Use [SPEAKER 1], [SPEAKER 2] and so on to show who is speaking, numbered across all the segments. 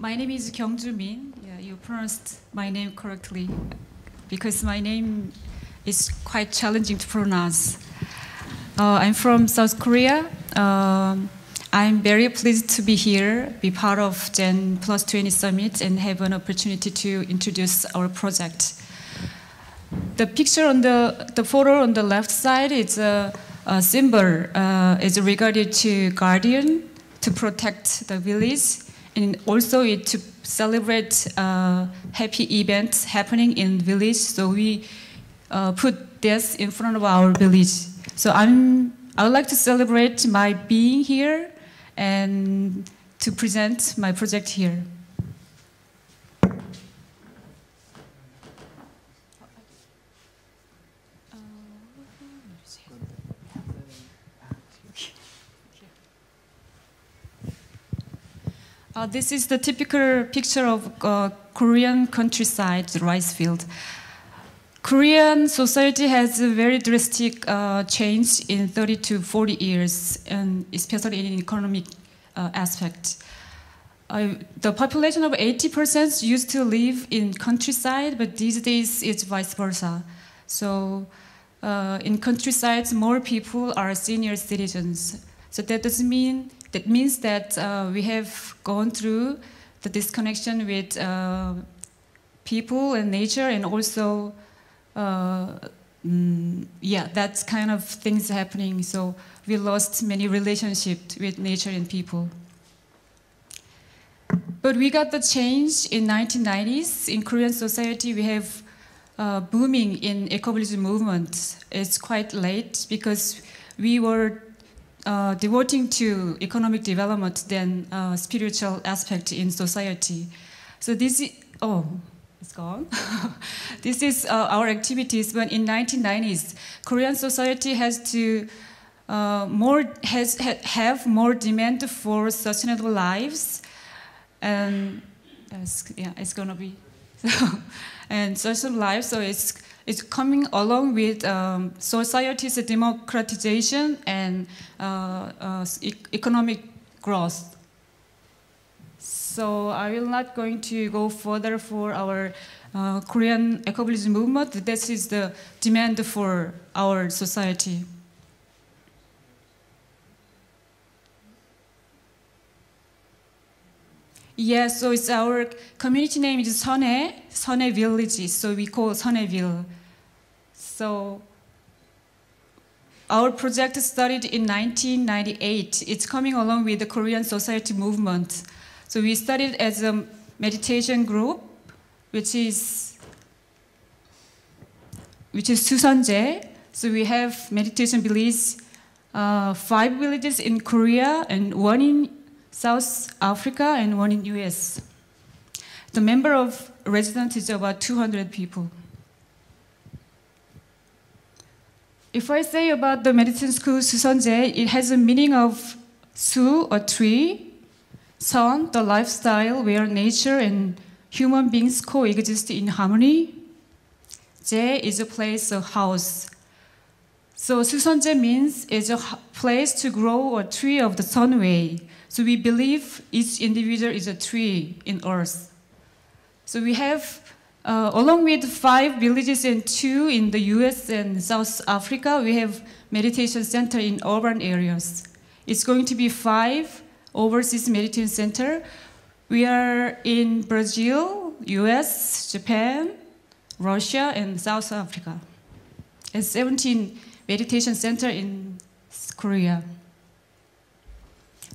[SPEAKER 1] My name is Kyung Joo Min. Yeah, you pronounced my name correctly because my name is quite challenging to pronounce. I'm from South Korea. I'm very pleased to be here, be part of GEN+20 Summit and have an opportunity to introduce our project. The picture on the photo on the left side is a symbol is regarded to guardian to protect the village, and also it to celebrate happy events happening in village. So we put this in front of our village. So I would like to celebrate my being here and to present my project here. This is the typical picture of Korean countryside, the rice field. Korean society has a very drastic change in 30 to 40 years, and especially in economic aspect. The population of 80% used to live in countryside, but these days it's vice versa. So in countryside, more people are senior citizens. So that means that we have gone through the disconnection with people and nature, and also that's kind of things happening. So we lost many relationships with nature and people. But we got the change in 1990s. In Korean society, we have booming in ecovillage movement. It's quite late because we were devoting to economic development than spiritual aspect in society. So this is, oh, it's gone. This is our activities. But in 1990s, Korean society has to have more demand for sustainable lives, and it's gonna be and sustainable life. So it's coming along with society's democratization and economic growth. So I will not going to go further for our Korean ecovillage movement. This is the demand for our society. Yeah, so it's our community name is Seonhae Village. So we call Seonhaeville. So our project started in 1998. It's coming along with the Korean society movement. So we started as a meditation group, which is Suseonje. So we have meditation villages, 5 villages in Korea and 1 in South Africa and 1 in US. The number of residents is about 200 people. If I say about the meditation school Suseonje, it has a meaning of Su, a tree, Seon, the lifestyle where nature and human beings coexist in harmony. Je is a place, a house. So Suseonje means it's a place to grow a tree of the sun way. So we believe each individual is a tree in earth. So we have, along with 5 villages and 2 in the US and South Africa, we have meditation center in urban areas. It's going to be 5 overseas meditation center. We are in Brazil, US, Japan, Russia, and South Africa. And 17 meditation center in Korea.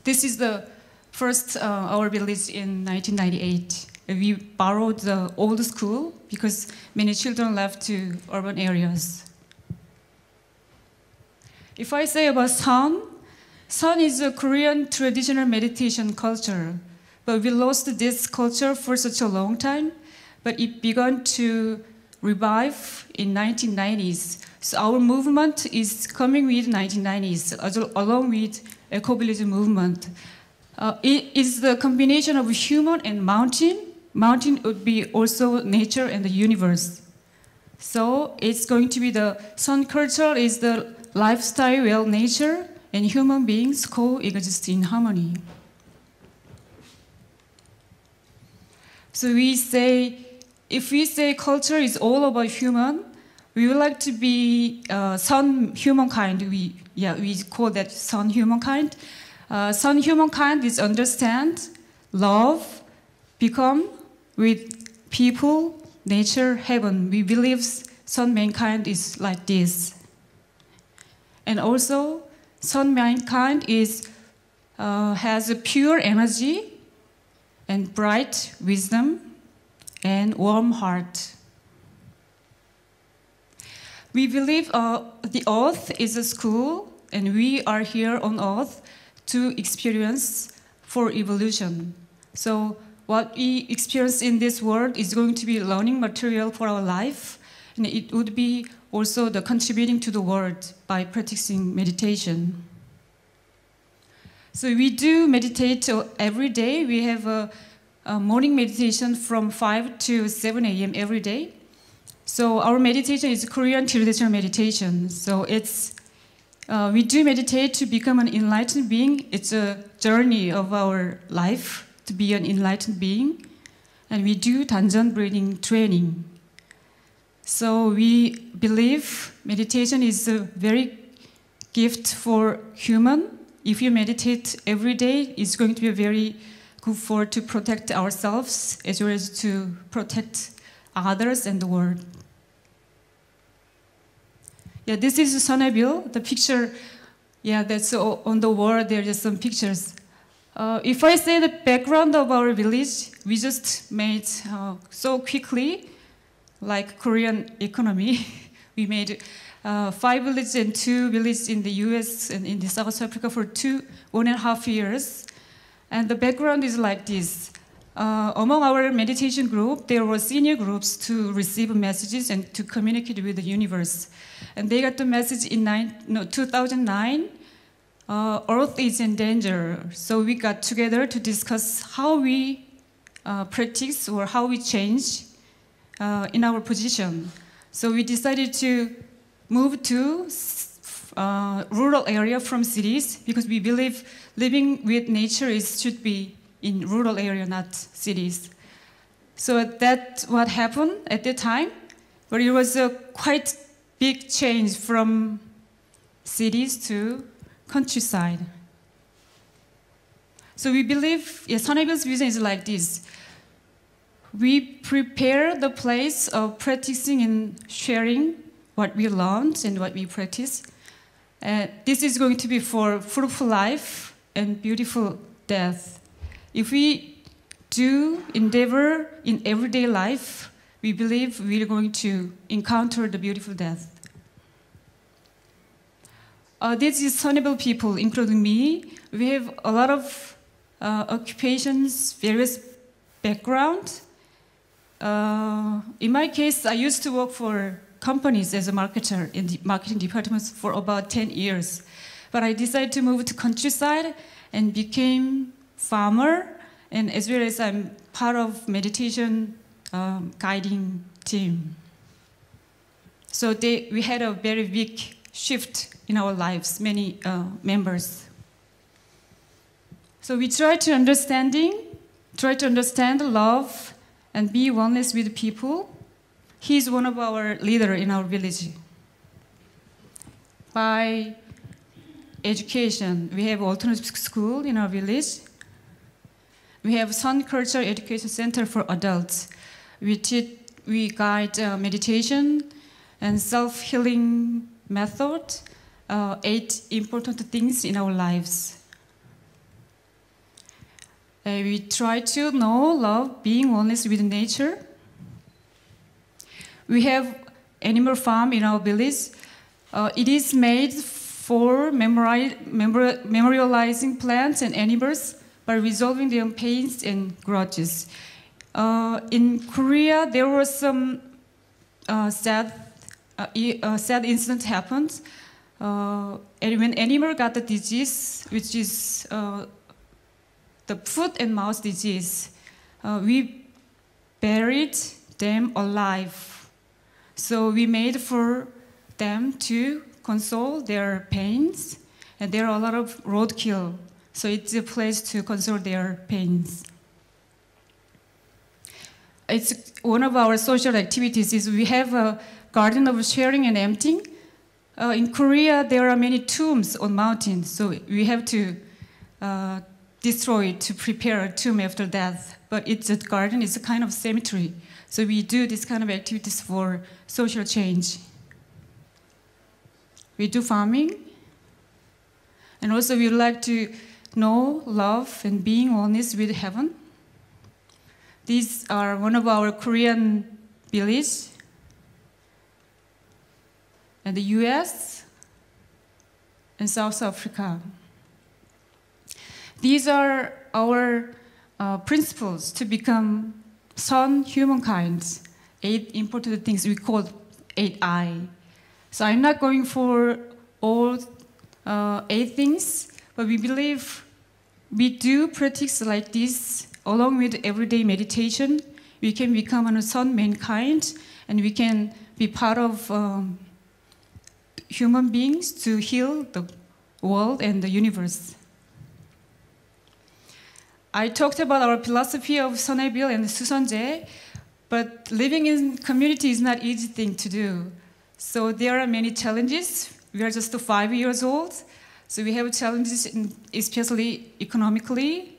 [SPEAKER 1] This is the first our village in 1998. We borrowed the old school because many children left to urban areas. If I say about Seon is a Korean traditional meditation culture, but we lost this culture for such a long time, but it began to revive in 1990s. So our movement is coming with 1990s, along with ecovillage movement. It is the combination of human and mountain. Mountain would be also nature and the universe. So it's going to be the Seon culture is the lifestyle where nature and human beings coexist in harmony. So we say, if we say culture is all about human, we would like to be Sun humankind. We call that Sun humankind. Sun humankind is understand, love, become with people, nature, heaven. We believe Sun mankind is like this. And also, Sun mankind has a pure energy and bright wisdom and warm heart. We believe the earth is a school, and we are here on earth to experience for evolution. So what we experience in this world is going to be learning material for our life, and it would be also the contributing to the world by practicing meditation. So we do meditate every day. We have a morning meditation from 5 to 7 a.m. every day. So our meditation is Korean traditional meditation. So we do meditate to become an enlightened being. It's a journey of our life to be an enlightened being. And we do Danjan breathing training. So we believe meditation is a very gift for human. If you meditate every day, it's going to be very good to protect ourselves as well as to protect others and the world. Yeah, this is Sunnabil. The picture, that's on the wall. There are some pictures. If I say the background of our village, we just made so quickly, like Korean economy. We made 5 villages and 2 villages in the US and in the South Africa for 1.5 years. And the background is like this. Among our meditation group, there were senior groups to receive messages and to communicate with the universe. And they got the message in 2009, Earth is in danger. So we got together to discuss how we practice or how we change in our position. So we decided to move to rural area from cities because we believe living with nature should be in rural area, not cities. So that's what happened at that time, but it was a quite big change from cities to countryside. So we believe, Sunnabil's vision is like this. We prepare the place of practicing and sharing what we learned and what we practice. This is going to be for fruitful life and beautiful death. If we do endeavor in everyday life, we believe we're going to encounter the beautiful death. This is Sunnabil people, including me. We have a lot of occupations, various backgrounds. In my case, I used to work for companies as a marketer in the marketing departments for about 10 years. But I decided to move to countryside and became farmer, and as well as I'm part of meditation guiding team. So we had a very big shift in our lives, many members. So we try to understand love and be oneness with people. He's one of our leaders in our village. By education, we have alternative school in our village. We have Sun Culture Education Center for adults. We guide meditation and self-healing method, 8 important things in our lives. We try to know, love, being honest with nature. We have animal farm in our village. It is made for memorializing plants and animals by resolving their pains and grudges. In Korea, there was some sad incident happened. And when animal got the disease, which is the foot and mouth disease, we buried them alive. So we made for them to console their pains, and there are a lot of roadkill. So it's a place to console their pains. it's one of our social activities is we have a garden of sharing and emptying. In Korea, there are many tombs on mountains, so we have to destroy it to prepare a tomb after death. But it's a garden, it's a kind of cemetery. So we do this kind of activities for social change. We do farming. And also we would like to know, love, and being honest with heaven. These are one of our Korean villages. And the US and South Africa. These are our principles to become son humankind. 8 important things we call 8I. So I'm not going for all 8 things, but we believe we do practice like this along with everyday meditation. We can become a son mankind, and we can be part of human beings to heal the world and the universe. I talked about our philosophy of Sonabil and Suseonje, but living in community is not an easy thing to do. So there are many challenges. We are just 5 years old, so we have challenges, especially economically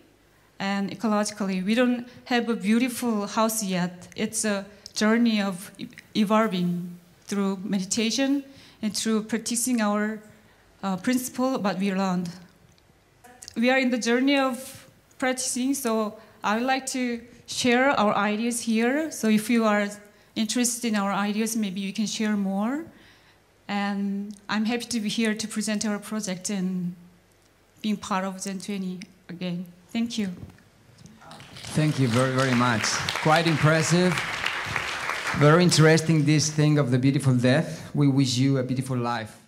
[SPEAKER 1] and ecologically. We don't have a beautiful house yet. It's a journey of evolving through meditation and through practicing our principle what we learned. We are in the journey of practicing, so I would like to share our ideas here. So if you are interested in our ideas, maybe you can share more. And I'm happy to be here to present our project and being part of GEN+20 again. Thank you.
[SPEAKER 2] Thank you very, very much. Quite impressive. Very interesting, this thing of the beautiful death. We wish you a beautiful life.